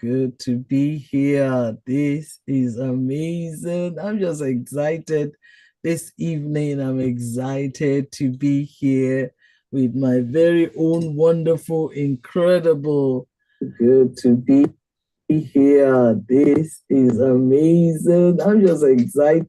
good to be here. This is amazing. I'm just excited this evening. I'm excited to be here with my very own wonderful, incredible. Good to be here. This is amazing. I'm just excited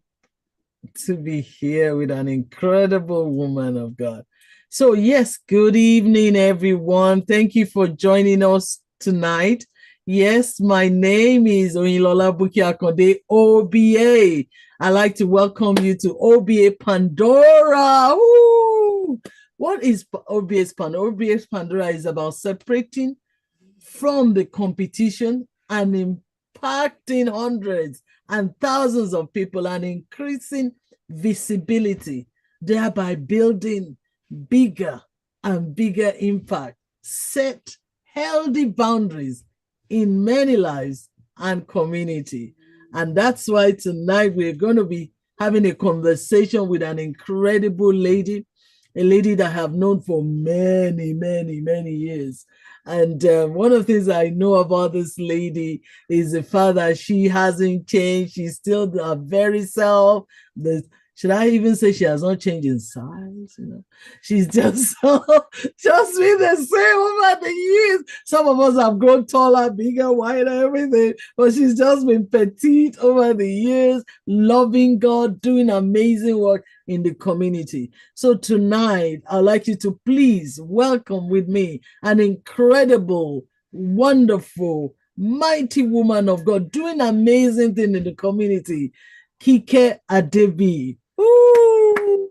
to be here with an incredible woman of God. So, yes, good evening, everyone. Thank you for joining us tonight. Yes, my name is Oyinlola Buki Akonde, OBA. I'd like to welcome you to OBA Pandora. Ooh. What is OBA's Pandora? OBA's Pandora is about separating from the competition and impacting hundreds and thousands of people and increasing visibility, thereby building bigger and bigger impact, set healthy boundaries in many lives and community. And that's why tonight we're going to be having a conversation with an incredible lady, a lady that I have known for many, many, many years. And one of the things I know about this lady is the fact that she hasn't changed. She's still her very self. Should I even say she has not changed in size? She's just just been the same over the years. Some of us have grown taller, bigger, wider, everything, but she's just been petite over the years, loving God, doing amazing work in the community. So tonight, I'd like you to please welcome with me an incredible, wonderful, mighty woman of God doing amazing things in the community, Kike Adebi. Ooh.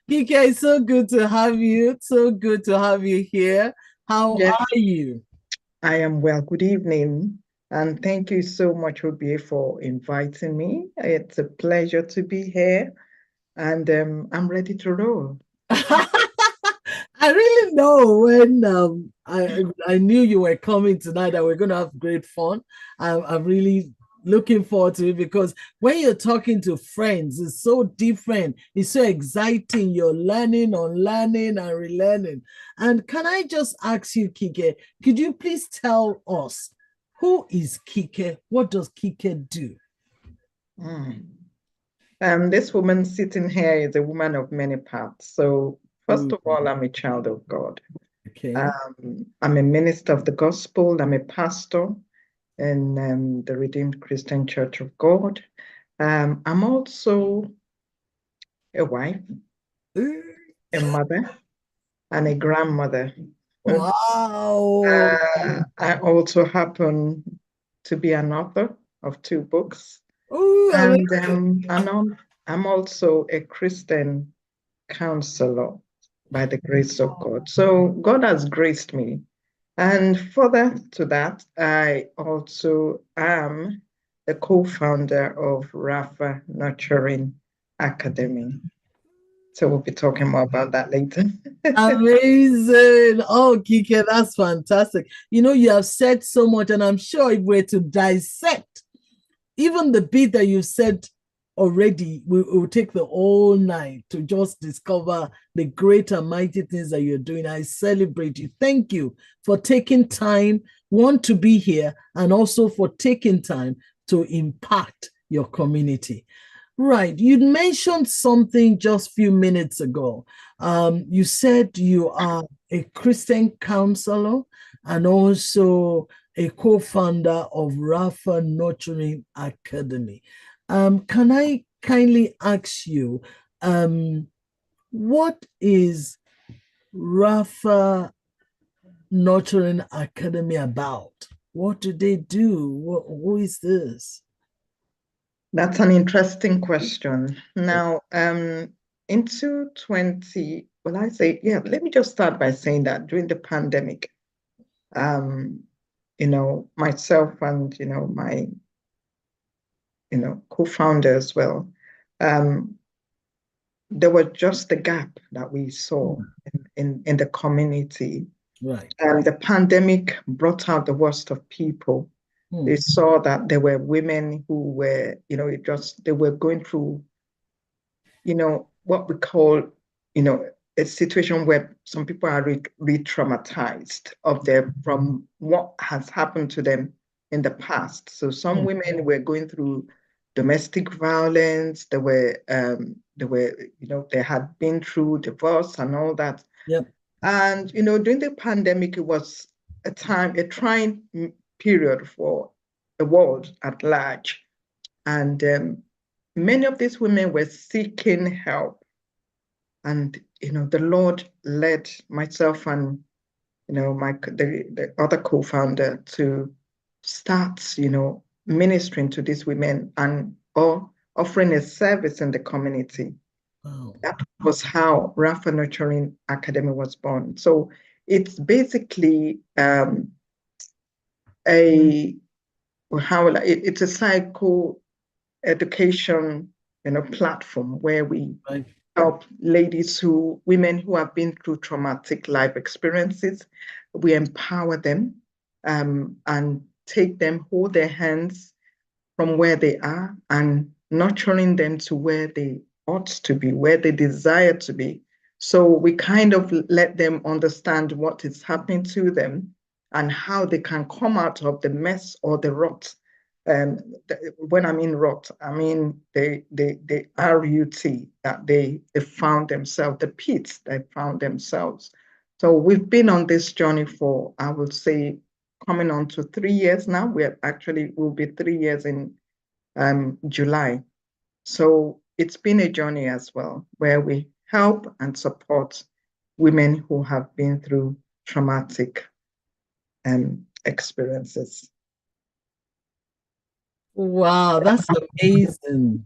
Kike, it's so good to have you. So good to have you here. How Yes, are you? I am well. Good evening. And thank you so much, Obie, for inviting me. It's a pleasure to be here. And I'm ready to roll. I really know when I knew you were coming tonight that we're going to have great fun. I'm really looking forward to it because when you're talking to friends, it's so different. It's so exciting. You're learning, unlearning, and relearning. And can I just ask you, Kike, could you please tell us who is Kike? What does Kike do? Mm. This woman sitting here is a woman of many parts. So, first Mm, of all, I'm a child of God. okay. I'm a minister of the gospel. I'm a pastor in the Redeemed Christian Church of God. I'm also a wife, a mother, and a grandmother. Wow. I also happen to be an author of two books, Ooh, and amazing. I'm also a Christian counselor by the grace of God. So God has graced me. And further to that, I also am the co-founder of Rafa Nurturing Academy. So we'll be talking more about that later. Amazing. Oh, Kike, that's fantastic. You have said so much, and I'm sure if we're to dissect even the bit that you said already, will take the whole night to just discover the great and mighty things that you're doing. I celebrate you. Thank you for taking time, one, to be here, and also for taking time to impact your community. Right. You mentioned something just a few minutes ago. You said you are a Christian counselor and also a co-founder of Rafa Nurturing Academy. Can I kindly ask you, what is Rafa Nurturing Academy about? What do they do? Who is this? That's an interesting question. Now, into 20, well, I say, yeah, let me just start by saying that during the pandemic, um, myself and, my, co-founder as well, um, there was just a gap that we saw in the community. Right. And the pandemic brought out the worst of people. They Hmm. saw that there were women who were, they were going through what we call, a situation where some people are re-traumatized from what has happened to them in the past. So some women were going through domestic violence. They had been through divorce and all that. Yep. And during the pandemic, it was a trying period for the world at large. And many of these women were seeking help. And the Lord led myself and the other co-founder to start ministering to these women or offering a service in the community. Wow. That was how Rapha Nurturing Academy was born. So it's basically it's a psycho education platform where we help women who have been through traumatic life experiences. We empower them and hold their hands from where they are and nurturing them to where they ought to be, where they desire to be. So we kind of let them understand what is happening to them and how they can come out of the mess or the rot. When I mean rot, I mean the RUT that they found themselves, the pits they found themselves. So we've been on this journey for, I would say, coming on to 3 years now. Will be 3 years in July. So it's been a journey as well, where we help and support women who have been through traumatic experiences. Wow, that's amazing.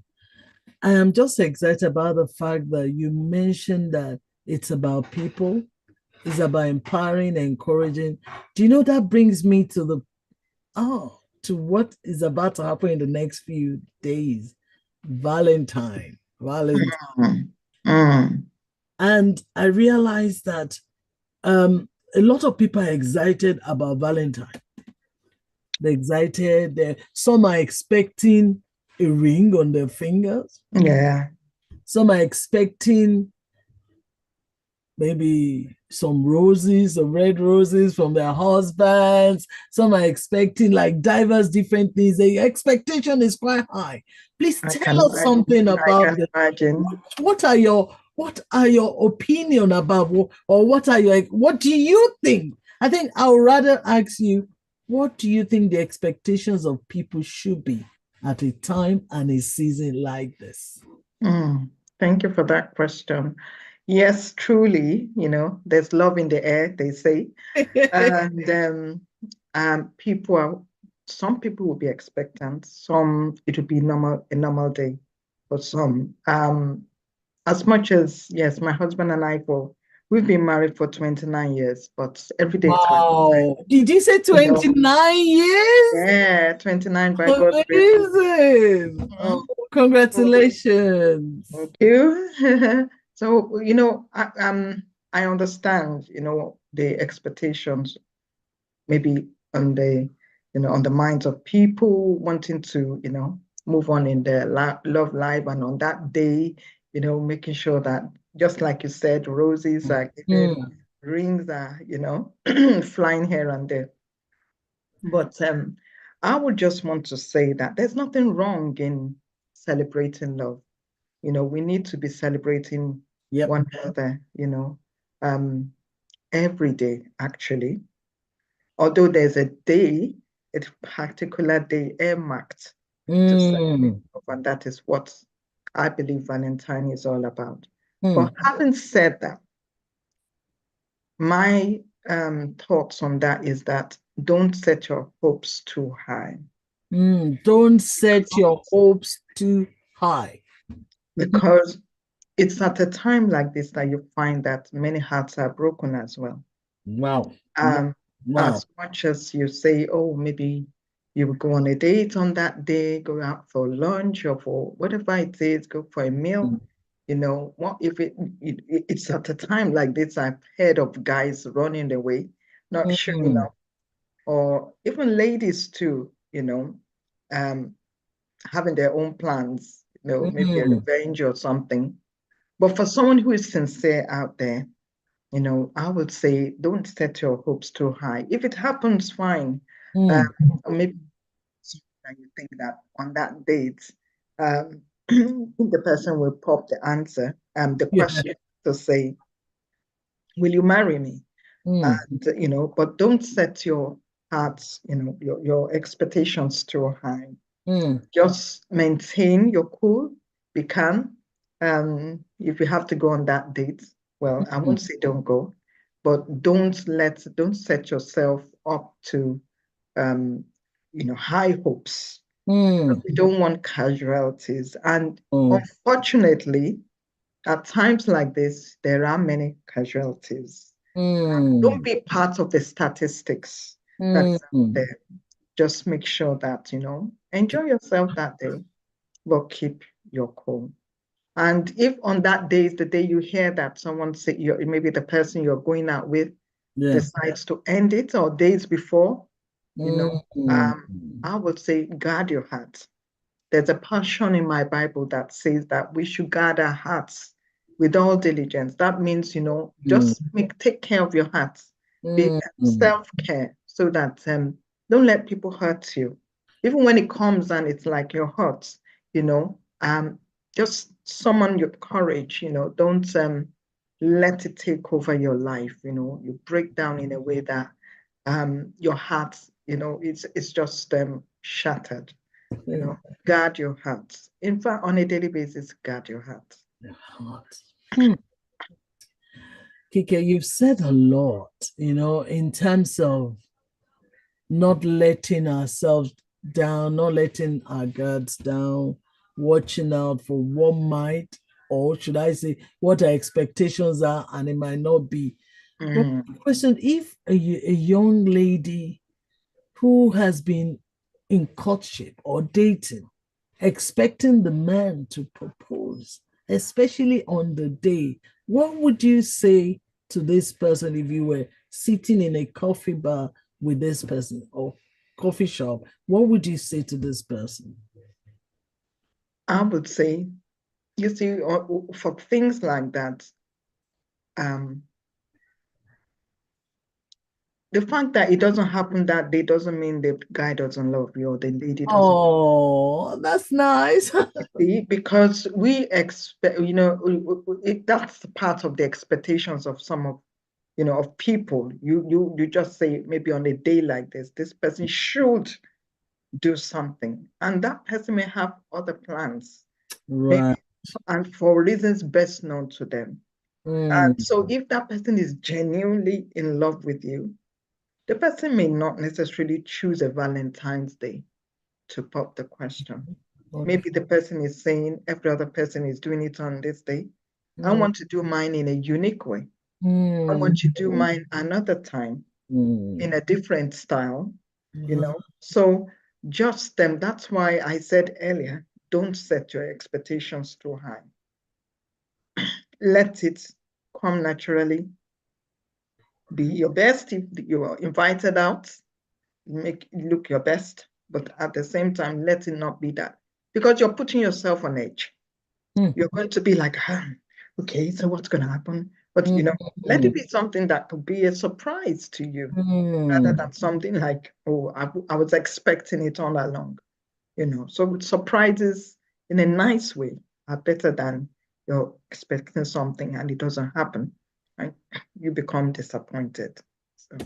I am just excited about the fact that you mentioned that it's about people, it's about empowering, encouraging. Do you know that brings me to what is about to happen in the next few days? Valentine. Mm, mm. And I realized that a lot of people are excited about Valentine. They're excited. Some are expecting a ring on their fingers. Yeah. Some are expecting maybe some red roses from their husbands. Some are expecting like diverse different things. The expectation is quite high. Please tell us something about this. What are your opinion about, or what do you think? I think I would rather ask you, what do you think the expectations of people should be at a time and a season like this? Thank you for that question. Yes, truly, there's love in the air, they say. And some people will be expectant, some it will be a normal day for some. As much as, yes, my husband and we've been married for 29 years, but every day it's Wow. Did you say 29 years? Yeah, 29 by God's grace. Amazing. Oh, congratulations. Thank you. So, I understand, the expectations maybe on the minds of people wanting to, move on in their love life, and on that day, making sure that, just like you said, roses are given, rings are, flying here and there. But I would just want to say that there's nothing wrong in celebrating love. We need to be celebrating one another, every day, actually. Although there's a particular day earmarked to celebrate love, and that is what I believe Valentine is all about. But having said that, my thoughts on that is that don't set your hopes too high. Don't set your hopes too high. Because it's at a time like this that you find that many hearts are broken as well. Wow. As much as you say, oh, maybe you will go on a date on that day, go out for lunch or for whatever it is, go for a meal. What if it's at a time like this? I've heard of guys running away, not showing up, or even ladies too, having their own plans, maybe a revenge or something. But for someone who is sincere out there, I would say don't set your hopes too high. If it happens, fine. Mm. Or maybe you think that on that date, the person will pop the answer, the Yeah. question to say, will you marry me? Mm. And, but don't set your hearts, your expectations too high. Mm. Just maintain your cool, be calm. If you have to go on that date, well, I Mm. won't say don't go, but don't set yourself up to high hopes. Mm. We don't want casualties. And Mm. unfortunately, at times like this, there are many casualties. Don't Mm. be part of the statistics that is out Mm. there. Just make sure that, enjoy yourself that day, but keep your cool. And if on that day is the day you hear that someone say maybe the person you're going out with Yeah. decides to end it, or days before, Mm. I would say guard your heart. There's a portion in my Bible that says that we should guard our hearts with all diligence. That means, Mm. just take care of your heart. Be Mm. self-care so that don't let people hurt you. Even when it comes and it's like your hurt, just summon your courage, don't let it take over your life, you break down in a way that your heart, it's just shattered. Guard your heart. In fact, on a daily basis, guard your heart. Kike, you've said a lot, in terms of not letting ourselves down, not letting our guards down, watching out for what might, or should I say, what our expectations are, and it might not be. But question, if a young lady who has been in courtship or dating, expecting the man to propose, especially on the day, what would you say to this person if you were sitting in a coffee bar with this person or coffee shop? What would you say to this person? I would say, you see, for things like that, um, the fact that it doesn't happen that day doesn't mean the guy doesn't love you or the lady doesn't. Oh, that's nice. See, because we expect, that's part of the expectations of some of people. You just say maybe on a day like this person should do something, and that person may have other plans, maybe, Right. and for reasons best known to them. And Mm. so if that person is genuinely in love with you, the person may not necessarily choose a Valentine's Day to pop the question. Okay. Maybe the person is saying every other person is doing it on this day. I Mm. want to do mine in a unique way. I Mm. want to do mine another time Mm. in a different style, Mm. So just them. That's why I said earlier, don't set your expectations too high. Let it come naturally. Be your best if you are invited out. Look your best, but at the same time, let it not be that, because you're putting yourself on edge. Mm. You're going to be like, okay, so what's going to happen? But let it Mm. be something that could be a surprise to you, rather Mm. than something like, oh, I was expecting it all along. So surprises in a nice way are better than you're expecting something and it doesn't happen, right? You become disappointed. So,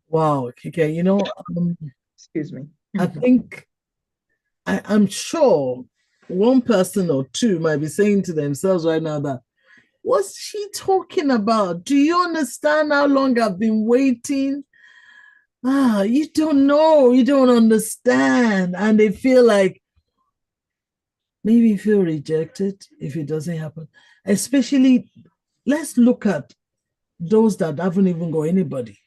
Wow, okay, excuse me. I think I'm sure one person or two might be saying to themselves right now that, what's she talking about? Do you understand how long I've been waiting? You don't know, you don't understand. And they feel like maybe feel rejected if it doesn't happen. Especially, let's look at those that haven't even got anybody.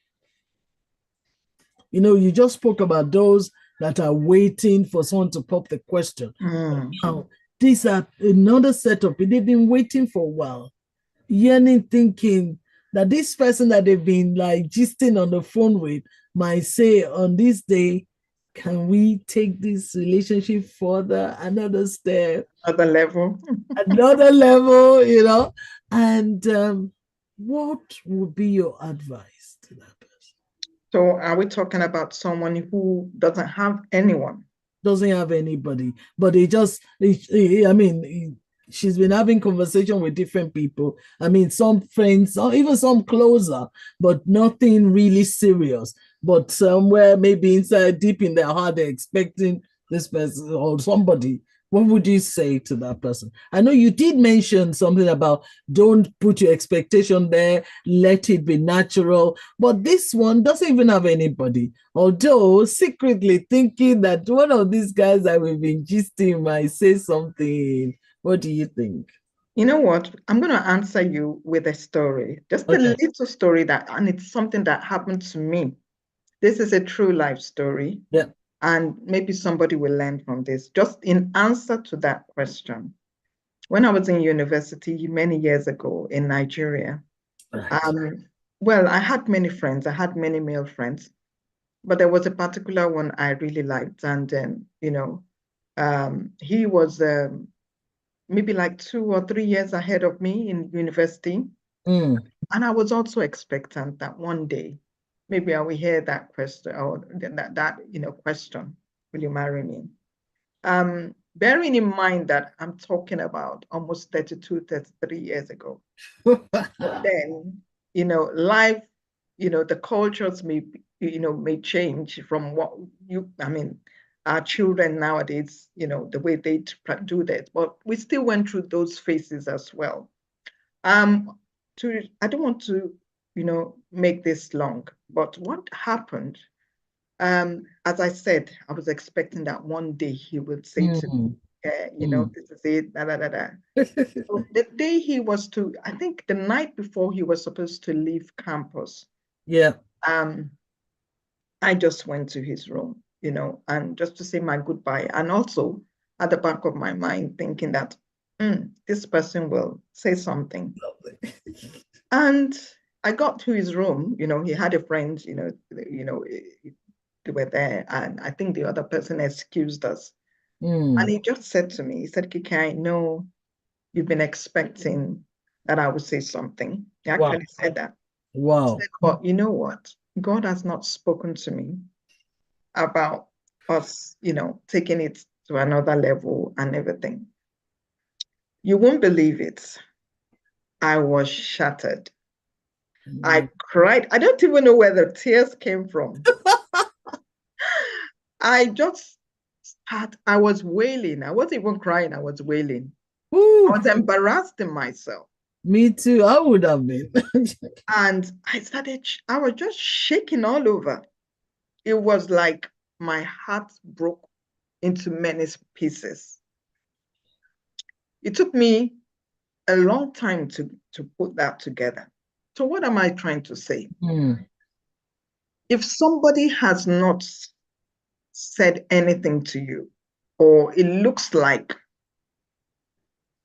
You just spoke about those that are waiting for someone to pop the question. Now, these are another setup. They've been waiting for a while, yearning, thinking that this person that they've been like gisting on the phone with might say on this day, can we take this relationship further, another step, Other level. another level, you know? And what would be your advice to that person? So are we talking about someone who doesn't have anyone? Doesn't have anybody, but I mean, she's been having conversation with different people. I mean, some friends, or even some closer, but nothing really serious. But somewhere, maybe inside, deep in their heart, they're expecting this person or somebody. What would you say to that person? I know you did mention something about don't put your expectation there, let it be natural. But this one doesn't even have anybody, although secretly thinking that one of these guys that we've been gisting might say something. What do you think? You know what? I'm going to answer you with a story, just a Okay. little story and it's something that happened to me. This is a true life story, Yeah. and maybe somebody will learn from this. Just in answer to that question, when I was in university many years ago in Nigeria, Right. um, well, I had many friends. I had many male friends, but there was a particular one I really liked, and he was maybe like 2 or 3 years ahead of me in university. Mm. And I was also expectant that one day, maybe I will hear that question or that question, will you marry me? Bearing in mind that I'm talking about almost 32, 33 years ago. But then, life, the cultures may change from I mean, our children nowadays, the way they do that. But we still went through those phases as well. Um, I don't want to, make this long, but what happened, as I said, I was expecting that one day he would say to Mm. me, Mm. this is it, da, da, da, da. So the day I think the night before he was supposed to leave campus, Yeah. um, I just went to his room, and just to say my goodbye. And also at the back of my mind, thinking that this person will say something. Lovely. And I got to his room, he had a friend, they were there, and I think the other person excused us. And Mm. he just said to me, he said, Kiki, I know you've been expecting that I would say something. He Wow. actually said that. He Wow. said, but you know what? God has not spoken to me about us, taking it to another level and everything. You won't believe it. I was shattered. I Mm. cried. I don't even know where the tears came from. I just I was wailing. I wasn't even crying, I was wailing. I Ooh, was embarrassed in myself. me too. I would have been. And I was just shaking all over. It was like my heart broke into many pieces. It took me a long time to put that together. So what am I trying to say? Mm. If somebody has not said anything to you, or it looks like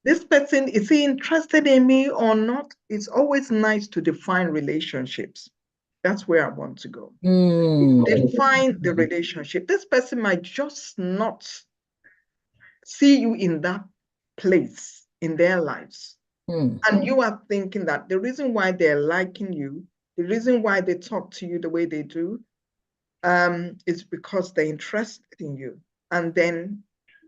this person, is he interested in me or not? It's always nice to define relationships. That's where I want to go. Mm. Define the relationship. This person might just not see you in that place in their lives. Mm. And you are thinking that the reason why they're liking you, the reason why they talk to you the way they do, is because they're interested in you. And then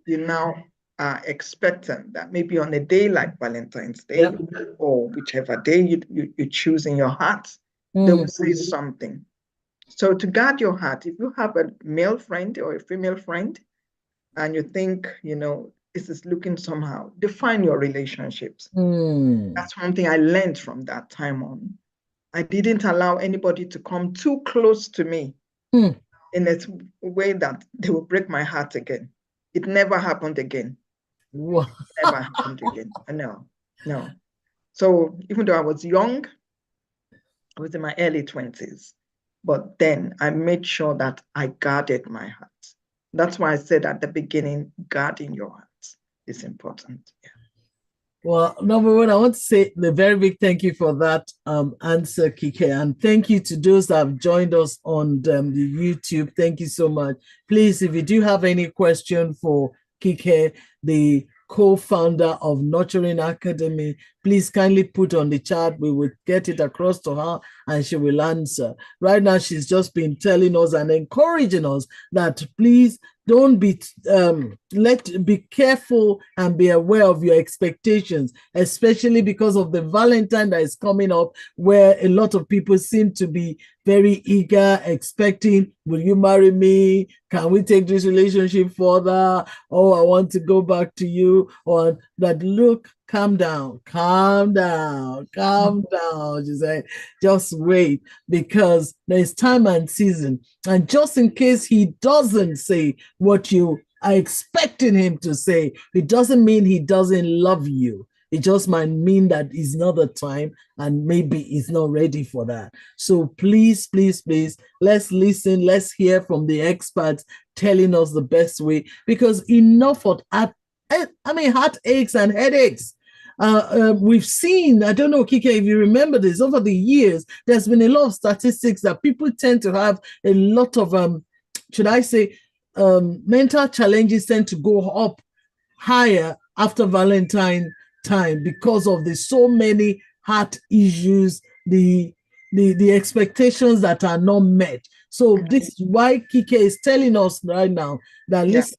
you now are expectant that maybe on a day like Valentine's Day, Yep. or whichever day you choose in your heart, they will Mm. say something. So to guard your heart, if you have a male friend or a female friend, and you think, this is looking somehow, define your relationships. Mm. That's one thing I learned from that time on. I didn't allow anybody to come too close to me Mm. in a way that they will break my heart again. It never happened again. Wow. Never happened again. No, no. So even though I was young, I was in my early 20s, but then I made sure that I guarded my heart. That's why I said at the beginning, guarding your heart is important. Yeah. Well, number one, I want to say the very big thank you for that answer, Kike. And thank you to those that have joined us on the YouTube. Thank you so much. Please, if you do have any question for Kike, the co-founder of Nurturing Academy, please kindly put on the chat. We will get it across to her and she will answer. Right now, she's just been telling us and encouraging us that please don't be be careful and be aware of your expectations, especially because of the Valentine that is coming up, where a lot of people seem to be very eager, expecting, will you marry me? Can we take this relationship further? Oh, I want to go back to you. Or that, look, calm down, calm down, calm down. She said, just wait, because there's time and season. And just in case he doesn't say what you are expecting him to say, it doesn't mean he doesn't love you. It just might mean that it's not the time and maybe he's not ready for that. So please, please, please, let's listen. Let's hear from the experts telling us the best way, because enough of heartaches and headaches. We've seen, I don't know, Kike, if you remember this, over the years, there's been a lot of statistics that people tend to have a lot of, should I say, mental challenges tend to go up higher after Valentine time because of the so many heart issues, the expectations that are not met. So this is why Kike is telling us right now that listen,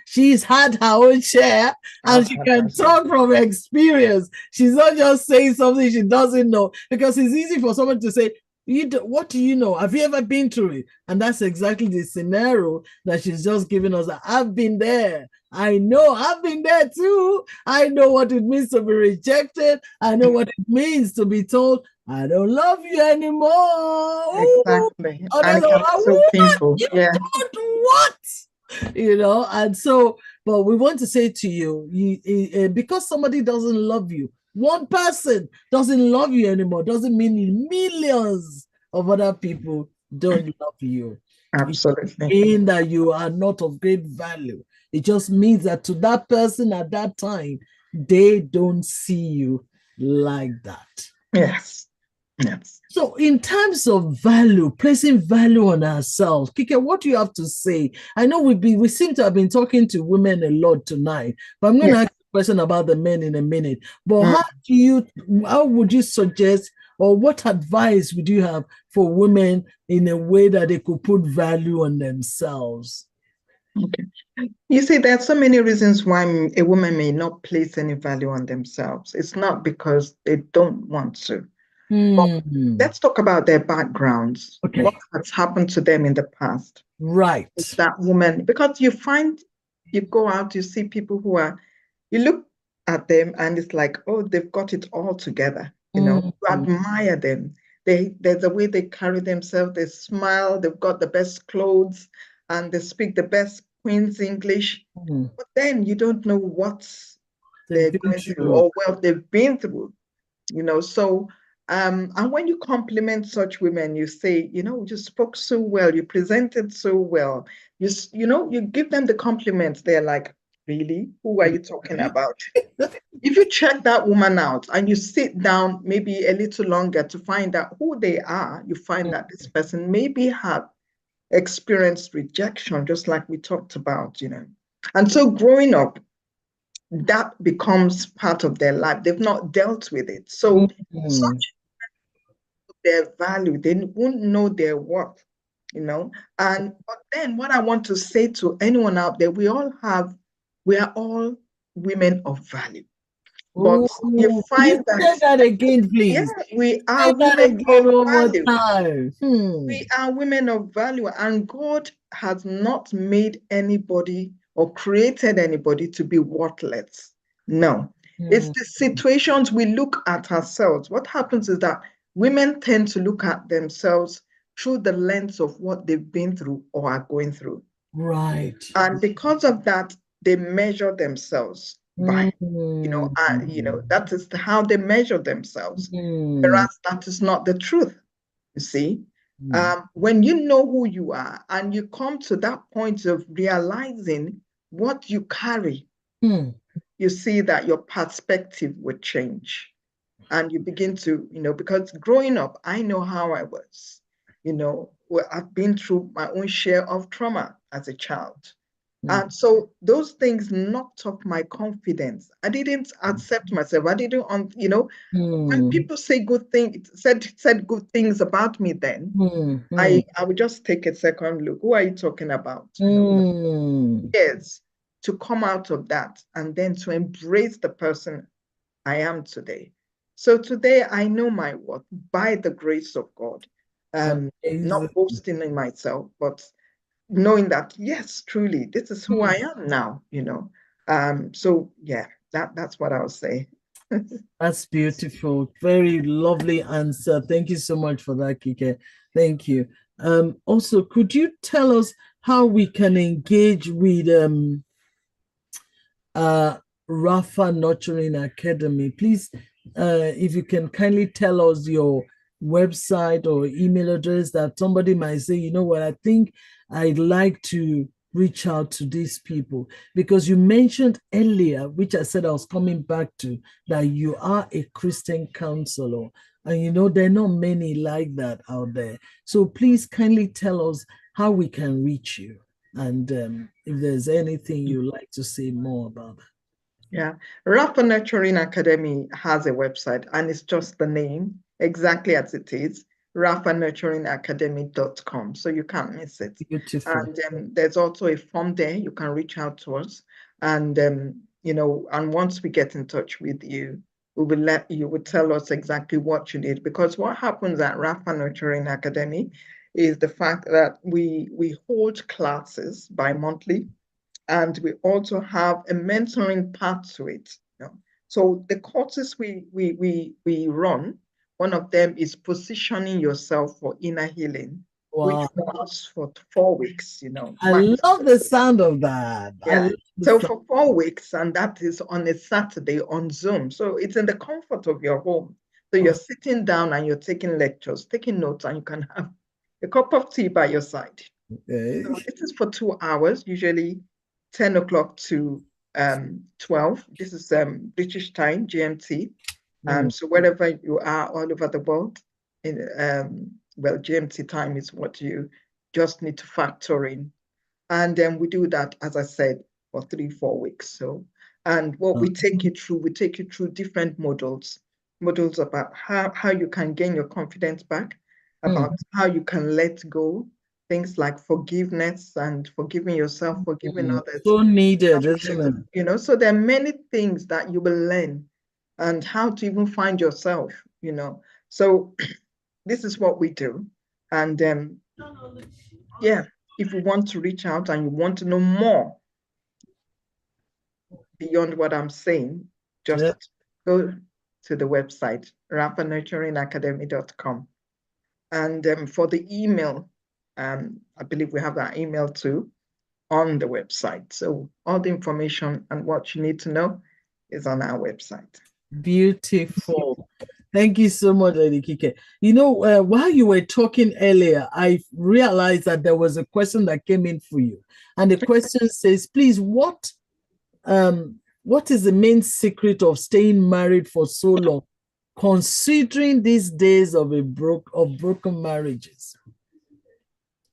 she's had her own share and she can talk from experience. She's not just saying something she doesn't know, because it's easy for someone to say, what do you know? Have you ever been through it? And that's exactly the scenario that she's just giving us. I've been there. I know, I've been there too. I know what it means to be rejected. I know what it means to be told, I don't love you anymore. Exactly. And it's so painful. You don't what? And so, but we want to say to you, because somebody doesn't love you, one person doesn't love you anymore, doesn't mean millions of other people don't love you. Absolutely. It means that you are not of great value. It just means that to that person at that time, they don't see you like that. Yes. Yes. So in terms of value, placing value on ourselves, Kike, what do you have to say? I know we seem to have been talking to women a lot tonight, but I'm going to ask a question about the men in a minute. But how would you suggest, or what advice would you have for women in a way that they could put value on themselves? Okay. You see, there are so many reasons why a woman may not place any value on themselves. It's not because they don't want to. Let's talk about their backgrounds. Okay. What has happened to them in the past? Right. It's that woman, because you go out, you see people you look at them and it's like, oh, they've got it all together. You admire them. There's a way they carry themselves, they smile, they've got the best clothes, and they speak the best Queen's English. But then you don't know what they're going through or what they've been through. So and when you compliment such women, you say, you spoke so well, you presented so well, you give them the compliments. They're like, really? Who are you talking about? If you check that woman out and you sit down maybe a little longer to find out who they are, you find that this person maybe have experienced rejection, just like we talked about, And so growing up, that becomes part of their life. They've not dealt with it. So such their value, they won't know their worth, but then what I want to say to anyone out there, we are all women of value. But you find say that again, please. Yeah, we are women of value. We are women of value, and God has not made anybody or created anybody to be worthless. No. It's the situations we look at ourselves. What happens is that women tend to look at themselves through the lens of what they've been through or are going through. Right. And because of that, they measure themselves by, that is how they measure themselves. Whereas that is not the truth, you see. When you know who you are and you come to that point of realizing what you carry, you see that your perspective would change. And you begin to, because growing up, I know how I was, where I've been through my own share of trauma as a child. And so those things knocked off my confidence. I didn't accept myself. I didn't, when people say good things, said good things about me then, I would just take a second look. Who are you talking about? Yes, to come out of that and then to embrace the person I am today. So today I know my worth by the grace of God. Not boasting in myself, but knowing that, yes, truly, this is who I am now, So yeah, that's what I'll say. That's beautiful. Very lovely answer. Thank you so much for that, Kike. Thank you. Also, could you tell us how we can engage with Rapha Nurturing Academy? Please, if you can kindly tell us your website or email address, that somebody might say, you know what, I think I'd like to reach out to these people, because you mentioned earlier, which I said I was coming back to, that you are a Christian counselor, and there are not many like that out there. So please kindly tell us how we can reach you, and if there's anything you'd like to say more about that. Yeah, Rapha Nurturing Academy has a website, and it's just the name, exactly as it is, raphanurturingacademy.com. So you can't miss it. Beautiful. And there's also a form there. You can reach out to us. And, and once we get in touch with you, you will tell us exactly what you need. Because what happens at Rapha Nurturing Academy is the fact that we hold classes bi-monthly. And we also have a mentoring part to it. So the courses we run, one of them is positioning yourself for inner healing, which runs for 4 weeks. I love the sound of that. Yeah. So for 4 weeks, and that is on a Saturday on Zoom. So it's in the comfort of your home. So you're sitting down and you're taking lectures, taking notes, and you can have a cup of tea by your side. Okay. So this is for 2 hours, usually 10 o'clock to 12. This is British time, GMT. So wherever you are all over the world, GMT time is what you just need to factor in. And then we do that, as I said, for 3-4 weeks. So, and what we take you through different modules about how you can gain your confidence back, about how you can let go, things like forgiveness and forgiving yourself, forgiving others. So needed, isn't it? So there are many things that you will learn, and how to even find yourself, So this is what we do. And yeah, if you want to reach out and you want to know more beyond what I'm saying, just go to the website, raphanurturingacademy.com. And for the email, I believe we have that email too on the website. So all the information and what you need to know is on our website. Beautiful. Thank you so much, Lady Kike. While you were talking earlier, I realized that there was a question that came in for you. And the question says, please, what is the main secret of staying married for so long, considering these days of broken marriages?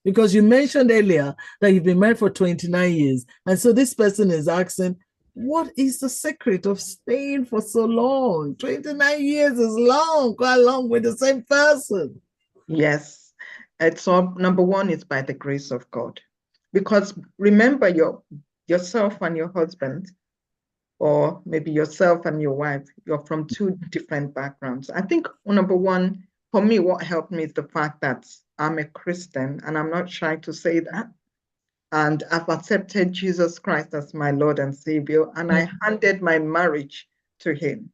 Because you mentioned earlier that you've been married for 29 years. And so this person is asking, what is the secret of staying for so long? 29 years is long, quite long with the same person. Yes. It's all, number one is by the grace of God. Because remember, yourself and your husband, or maybe yourself and your wife, you're from 2 different backgrounds. I think number one, for me, what helped me is the fact that I'm a Christian, and I'm not shy to say that. And I've accepted Jesus Christ as my Lord and Savior, and I handed my marriage to him.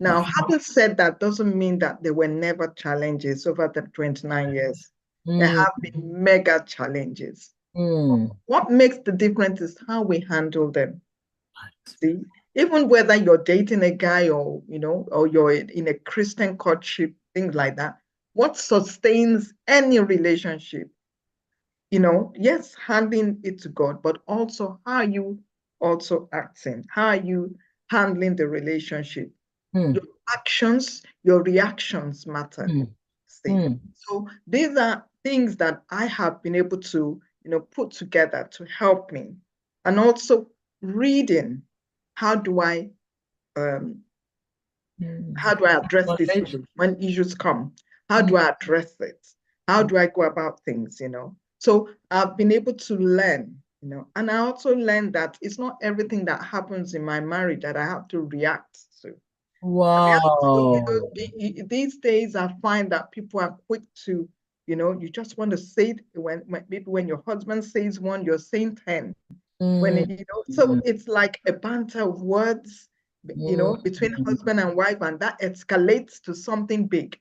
Now, having said that, doesn't mean that there were never challenges over the 29 years. There have been mega challenges. What makes the difference is how we handle them. See, even whether you're dating a guy or you're in a Christian courtship, things like that, what sustains any relationship, yes, handing it to God, but also how you also acting, how you handling the relationship. Mm. Your actions, your reactions matter. Mm. See, Mm. so these are things that I have been able to, put together to help me. And also reading, how do I um, how do I address this issue when issues come? How do I address it? How do I go about things, So I've been able to learn, and I also learned that it's not everything that happens in my marriage that I have to react to. Wow. These days I find that people are quick to, you just want to say it maybe when your husband says one, you're saying 10. Mm. So it's like a banter of words, between Mm. husband and wife, and that escalates to something big.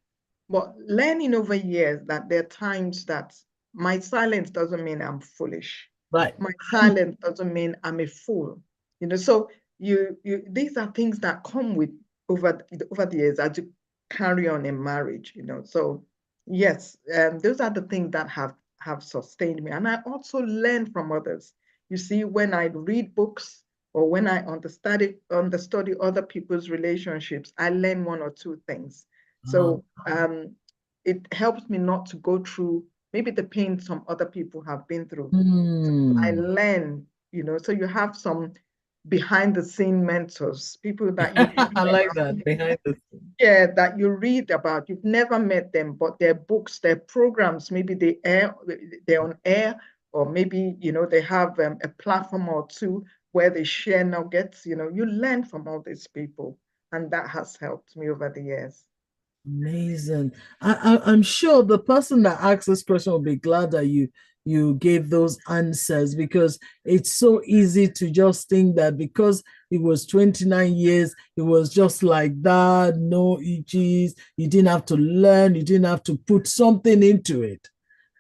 But learning over years that there are times that my silence doesn't mean I'm foolish. Right. My silence doesn't mean I'm a fool. So these are things that come with over the years as you carry on in marriage, So yes, those are the things that have sustained me. And I also learn from others. You see, when I read books or when I understudy other people's relationships, I learn one or two things. So it helps me not to go through maybe the pain some other people have been through. So I learn, so you have some behind the scene mentors, people that you read I like about. that, behind the scenes. Yeah, that you read about. You've never met them, but their books, their programs, maybe they're on air, or maybe, they have a platform or two where they share nuggets. You learn from all these people, and that has helped me over the years. Amazing. I'm sure the person that asked this question will be glad that you gave those answers, because it's so easy to just think that because it was 29 years, it was just like that, no itches, you didn't have to learn, you didn't have to put something into it,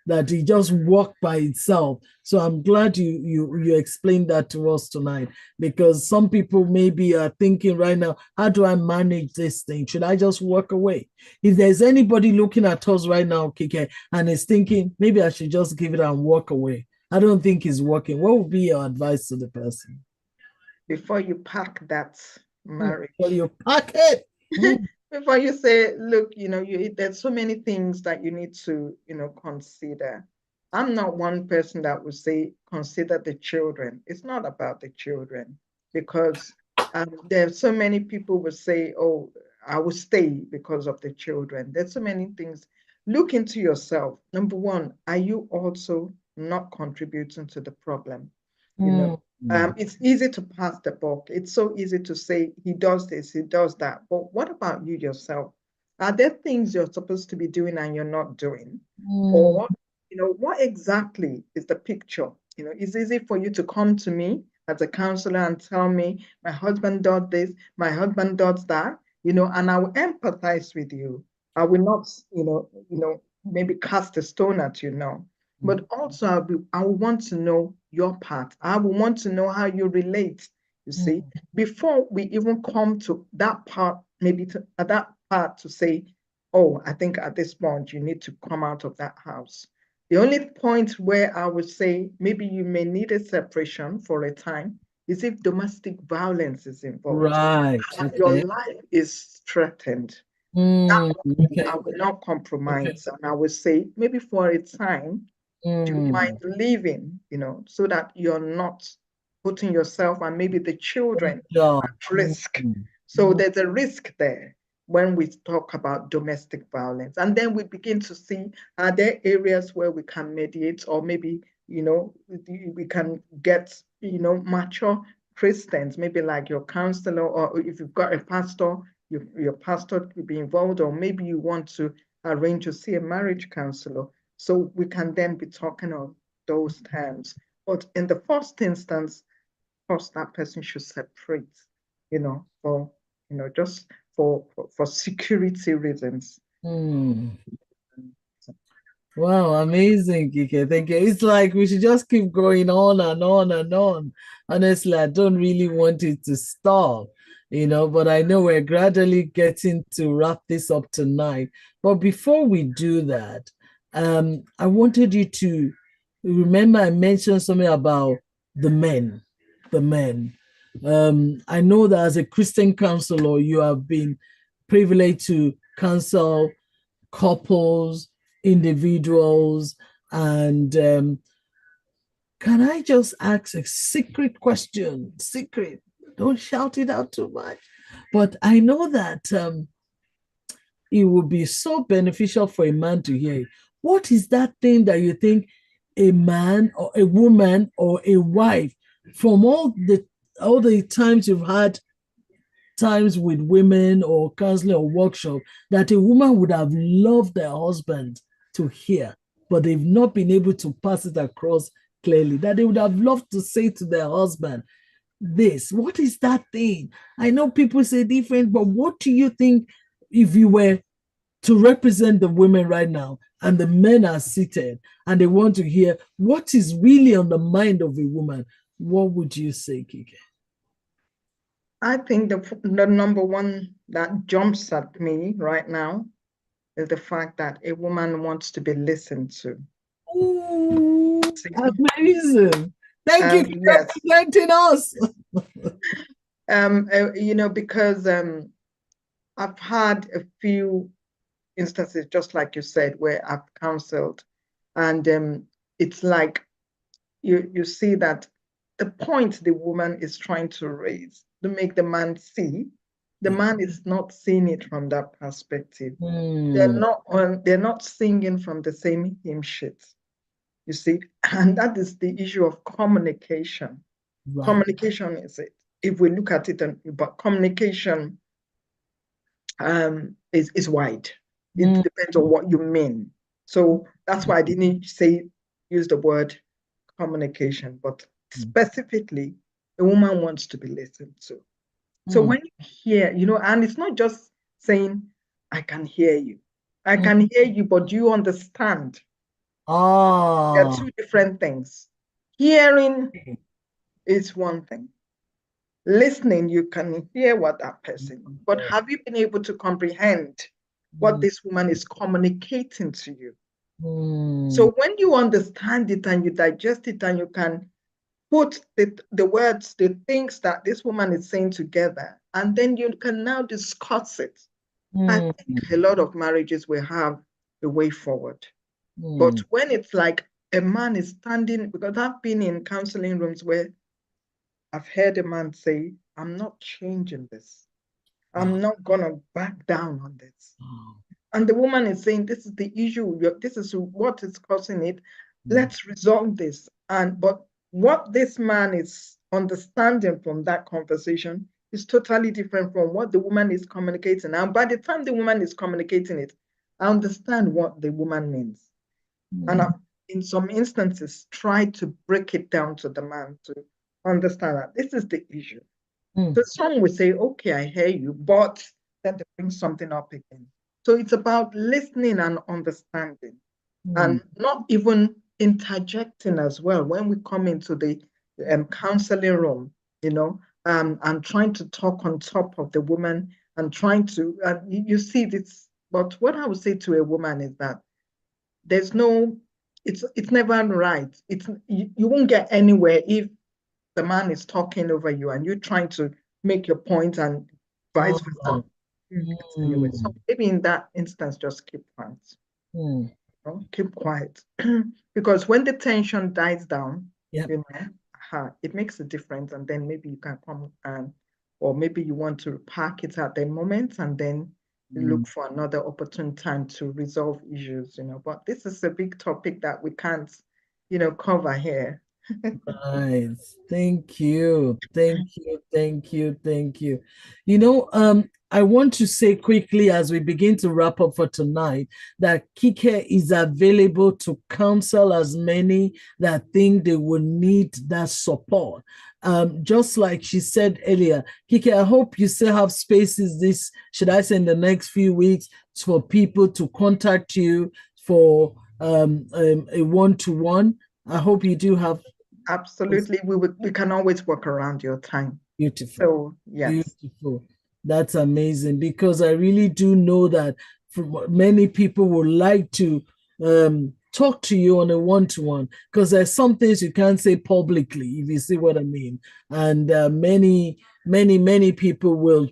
that it just worked by itself. So I'm glad you explained that to us tonight, because some people maybe are thinking right now, how do I manage this thing? Should I just walk away? If there's anybody looking at us right now, Kike, and is thinking maybe I should just give it and walk away, I don't think it's working, what would be your advice to the person? Before you pack that Well, marriage, you pack it. before you say, look, there's so many things that you need to, consider. I'm not one person that would say consider the children. It's not about the children, because there's so many people would say, oh, I will stay because of the children. There's so many things. Look into yourself. Number one, are you also not contributing to the problem? You know, it's easy to pass the buck. It's so easy to say he does this, he does that. But what about you yourself? Are there things you're supposed to be doing and you're not doing? Or, what exactly is the picture? It's easy for you to come to me as a counselor and tell me, my husband does this, my husband does that, and I will empathize with you. I will not, maybe cast a stone at you, no. But also, I will want to know your part. I will want to know how you relate, you see, before we even come to that part, maybe at that part to say, oh, I think at this point you need to come out of that house. The only point where I would say maybe you may need a separation for a time is if domestic violence is involved Right. and your Okay. life is threatened. Okay. I will not Okay. compromise, and I will say maybe for a time, do you mind leaving, so that you're not putting yourself and maybe the children Yeah. at risk. So there's a risk there when we talk about domestic violence. And then we begin to see, are there areas where we can mediate, or maybe, we can get, mature Christians, maybe like your counselor, or if you've got a pastor, your pastor could be involved, or maybe you want to arrange to see a marriage counselor. So we can then be talking of those terms. But in the first instance, course, that person should separate, for, just for security reasons. Mm. Wow, amazing, Kike. Thank you. It's like we should just keep going on and on and on. Honestly, I don't really want it to stop, but I know we're gradually getting to wrap this up tonight. But before we do that, I wanted you to remember I mentioned something about the men, the men. I know that as a Christian counselor, you have been privileged to counsel couples, individuals, and can I just ask a secret question? Secret. Don't shout it out too much. But I know that it would be so beneficial for a man to hear it. What is that thing that you think a man or a woman or a wife, from all the times you've had times with women or counseling or workshop, that a woman would have loved their husband to hear, but they've not been able to pass it across clearly, that they would have loved to say to their husband this? What is that thing? I know people say different, but what do you think, if you were to represent the women right now and the men are seated and they want to hear what is really on the mind of a woman, what would you say, Kike? I think the number one that jumps at me right now is the fact that a woman wants to be listened to. Ooh, amazing. Thank you for Yes. representing us. Because I've had a few instances, just like you said, where I've counseled, and it's like you see that the point the woman is trying to raise to make the man see, the man is not seeing it from that perspective. They're not singing from the same hymn sheet, you see, and that is the issue of communication. Right. Communication is it. If we look at it, but communication is wide. It depends on what you mean. So that's why I didn't use the word communication, but specifically, a woman wants to be listened to. So when you hear, and it's not just saying, I can hear you. I can hear you, but do you understand? There are two different things. Hearing is one thing. Listening, you can hear what that person, but have you been able to comprehend what this woman is communicating to you? So when you understand it and you digest it and you can put the words, the things that this woman is saying together, and then you can now discuss it. I think a lot of marriages will have the way forward. But when it's like a man is standing, because I've been in counseling rooms where I've heard a man say, I'm not changing this. I'm not going to back down on this. And the woman is saying, this is the issue. This is what is causing it. Let's resolve this. But what this man is understanding from that conversation is totally different from what the woman is communicating. And by the time the woman is communicating it, I understand what the woman means. And I've, in some instances, tried to break it down to the man to understand that this is the issue. So some will say, okay, I hear you, but then they bring something up again. So it's about listening and understanding and not even interjecting as well when we come into the counseling room, and trying to talk on top of the woman and trying to, you see this, but what I would say to a woman is that there's no, it's never right. You won't get anywhere if the man is talking over you and you're trying to make your point and vice versa. Anyway, so maybe in that instance, just keep quiet. Keep quiet. Because when the tension dies down, it makes a difference. And then maybe you can come or maybe you want to park it at the moment and then look for another opportune time to resolve issues, But this is a big topic that we can't, cover here. Nice. Thank you. Thank you. Thank you. Thank you. I want to say quickly as we begin to wrap up for tonight that Kike is available to counsel as many that think they will need that support. Just like she said earlier, Kike, I hope you still have spaces should I say in the next few weeks for people to contact you for a one-to-one. I hope you do have. Absolutely. We can always work around your time. Beautiful. So, yes. Beautiful. That's amazing, because I really do know that many people would like to talk to you on a one-to-one, because there's some things you can't say publicly, if you see what I mean. And many people will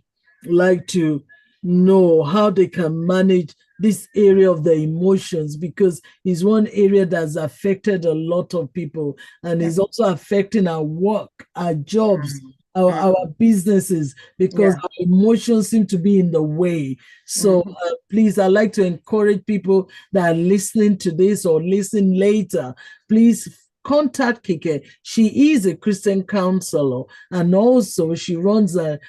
like to know how they can manage this area of the emotions, because it's one area that's affected a lot of people, and is also affecting our work, our jobs, our businesses, because our emotions seem to be in the way. So please, I'd like to encourage people that are listening to this or listen later, please contact Kike. She is a Christian counselor, and also she runs a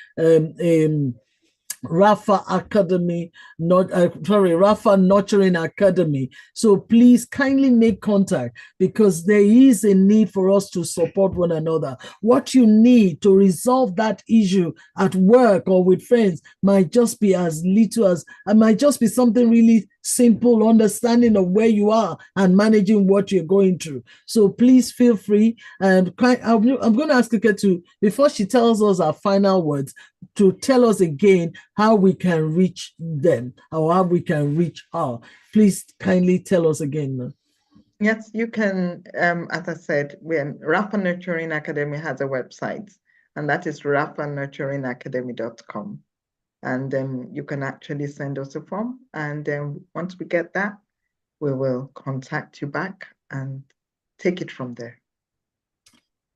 Rafa Academy, Rafa Nurturing Academy. So please kindly make contact, because there is a need for us to support one another. What you need to resolve that issue at work or with friends might just be as little as, it might just be something really simple, understanding of where you are and managing what you're going through. So please feel free. And I'm going to ask Kike to, before she tells us our final words, to tell us again how we can reach them, or how we can reach her. Please kindly tell us again. Yes, you can, as I said, Rafa Nurturing Academy has a website, and that is rafanurturingacademy.com. And you can actually send us a form. And once we get that, we will contact you back and take it from there.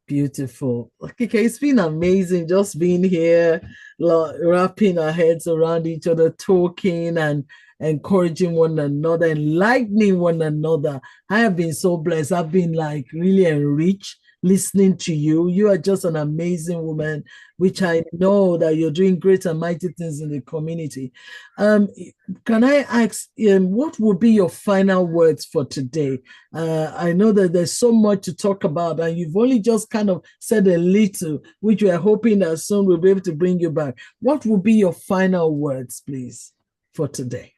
Beautiful. Okay, it's been amazing just being here, wrapping our heads around each other, talking and encouraging one another, enlightening one another. I have been so blessed. I've been like really enriched listening to you. You are just an amazing woman, which I know that you're doing great and mighty things in the community. Can I ask, what would be your final words for today? I know that there's so much to talk about, and you've only just kind of said a little, which we're hoping that soon we'll be able to bring you back. What would be your final words, please, for today?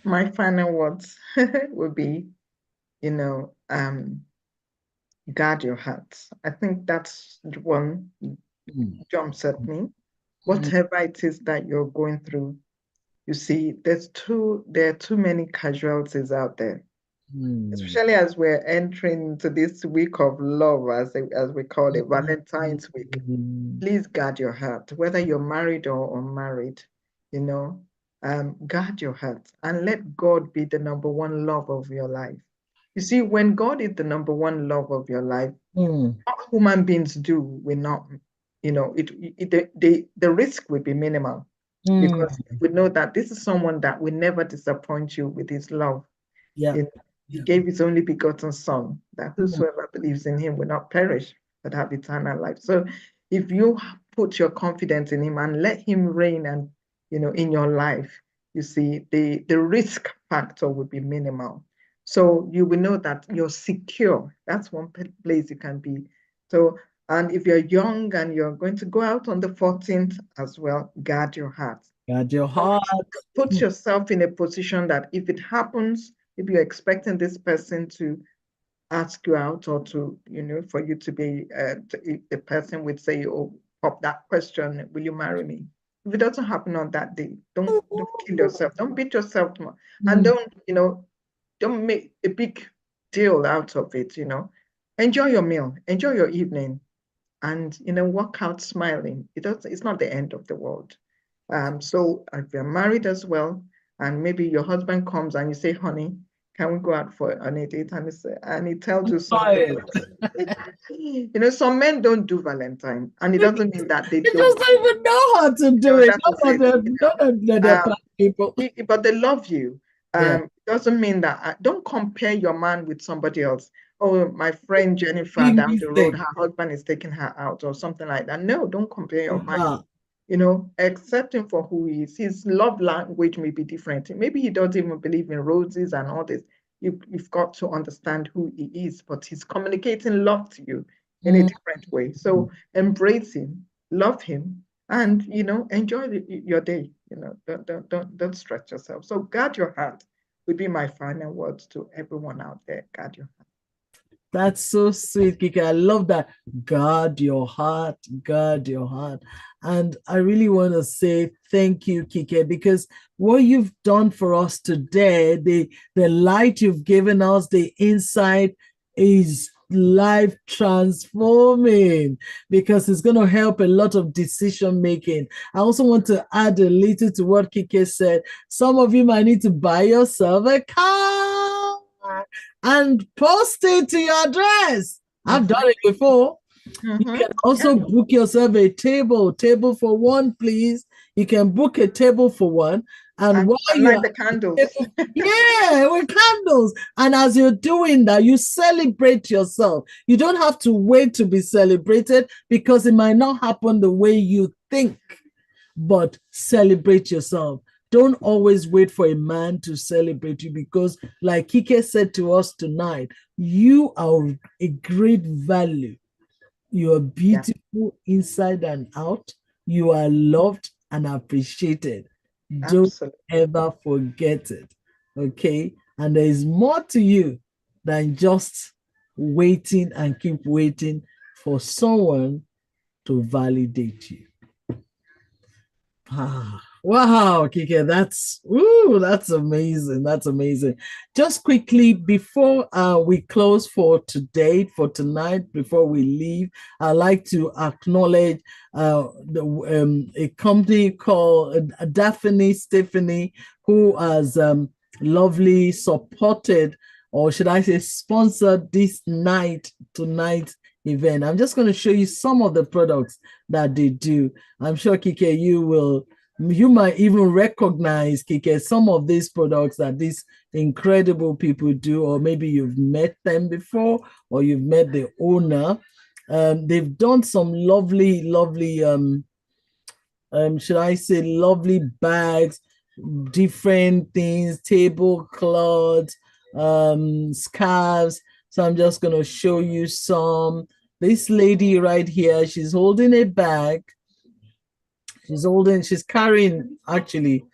My final words would be, guard your heart. I think that's one jumps at me. Whatever it is that you're going through, you see, there are too many casualties out there, especially as we're entering into this week of love, as we call it, Valentine's week. Please guard your heart, whether you're married or unmarried, guard your heart and let God be the number one love of your life. You see, when God is the number one love of your life, what human beings do will not, the risk will be minimal, because we know that this is someone that will never disappoint you with his love. Yeah. He gave his only begotten Son, that whosoever believes in him will not perish, but have eternal life. So if you put your confidence in him and let him reign and in your life, you see, the risk factor would be minimal. So you will know that you're secure. That's one place you can be. So, and if you're young and you're going to go out on the 14th as well, guard your heart. Guard your heart. Put yourself in a position that if it happens, if you're expecting this person to ask you out, or to, for you to be, if the person would say, oh, pop that question, will you marry me? If it doesn't happen on that day, don't kill yourself. Don't beat yourself more. And don't make a big deal out of it, Enjoy your meal, enjoy your evening, and, walk out smiling. It's not the end of the world. So if you're married as well, and maybe your husband comes and you say, honey, can we go out for a date? And he tells you something. Some men don't do Valentine, and it doesn't mean that they just don't even know how to do it. But they love you. It doesn't mean that, don't compare your man with somebody else. Oh, my friend Jennifer down the road, her husband is taking her out, or something like that. No, don't compare your man. Accept him for who he is. His love language may be different. Maybe he doesn't even believe in roses and all this. You've got to understand who he is, but he's communicating love to you in a different way. So embrace him, love him, and enjoy your day. Don't stretch yourself. So guard your heart would be my final words to everyone out there. Guard your heart. That's so sweet, Kike. I love that. Guard your heart, guard your heart. And I really want to say thank you, Kike, because what you've done for us today, the light you've given us, the insight is life transforming because it's going to help a lot of decision making. I also want to add a little to what Kike said. Some of you might need to buy yourself a car and post it to your address. I've done it before. You can also book yourself a table for one, please. You can book a table for one. And while you're the candles. Yeah, with candles. And as you're doing that, you celebrate yourself. You don't have to wait to be celebrated because it might not happen the way you think, but celebrate yourself. Don't always wait for a man to celebrate you because, like Kike said to us tonight, you are a great value. You are beautiful inside and out. You are loved and appreciated. Don't ever forget it. Okay? And there is more to you than just waiting and keep waiting for someone to validate you. Wow, Kike, that's amazing. That's amazing. Just quickly before we close for today, for tonight, before we leave, I'd like to acknowledge a company called Daphne Stephanie, who has lovely supported, or should I say, sponsored this tonight event. I'm just going to show you some of the products that they do. I'm sure, Kike, you might even recognize, Kike, some of these products that these incredible people do, or maybe you've met them before, or you've met the owner. They've done some lovely, should I say, lovely bags, different things, tablecloths, scarves. So I'm just going to show you some. This lady right here, she's holding a bag. She's carrying actually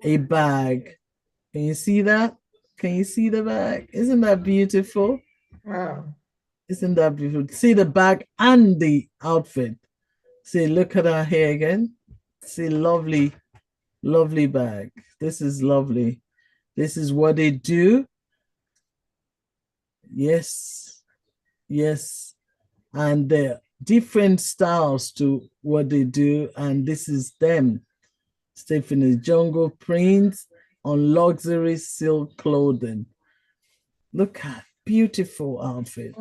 a bag. Can you see that? Can you see the bag? Isn't that beautiful? Wow. Isn't that beautiful? See the bag and the outfit. See, look at her hair again. See, lovely, lovely bag. This is lovely. This is what they do. Yes, yes. And there are different styles to what they do. And this is them. Stephanie's Jungle Prints on luxury silk clothing. Look at beautiful outfit.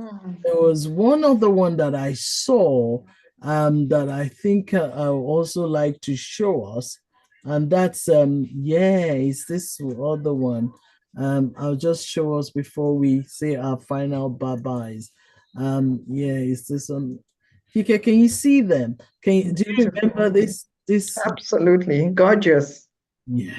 There was one other one that I saw that I think I would also like to show us. And that's, it's this other one. I'll just show us before we say our final bye-byes. It's this one. Kike, can you see them? Do you remember this? Absolutely. Gorgeous. Yeah.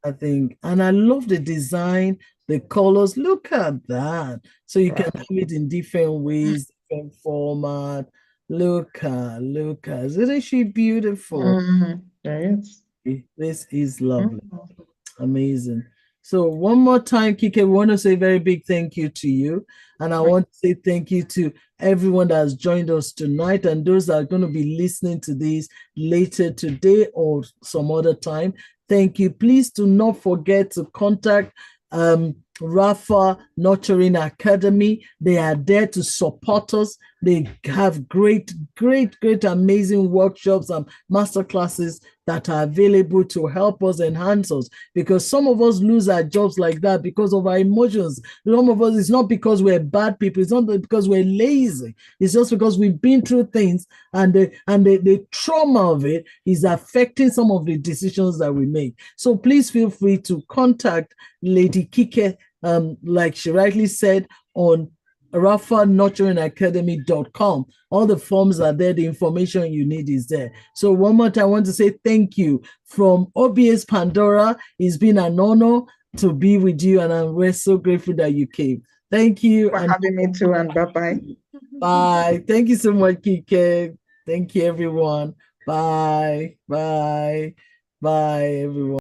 I think, and I love the design, the colors. Look at that. So you can have it in different ways, different format. Look at, isn't she beautiful? Yes. This is lovely. Amazing. So one more time, Kike, we want to say a very big thank you to you. And I want to say thank you to everyone that has joined us tonight and those that are going to be listening to this later today or some other time. Thank you. Please do not forget to contact Rapha Nurturing Academy. They are there to support us. They have great, amazing workshops and masterclasses that are available to help us enhance us, because some of us lose our jobs like that because of our emotions. Some of us, it's not because we're bad people, it's not because we're lazy, it's just because we've been through things and the trauma of it is affecting some of the decisions that we make. So please feel free to contact Lady Kike, like she rightly said, on raphanurturingacademy.com. All the forms are there. The information you need is there. So one more time, I want to say thank you from OBS Pandora. It's been an honor to be with you, and we're so grateful that you came. Thank you. For having me too, and bye-bye. Bye. Thank you so much, Kike. Thank you, everyone. Bye. Bye. Bye, everyone.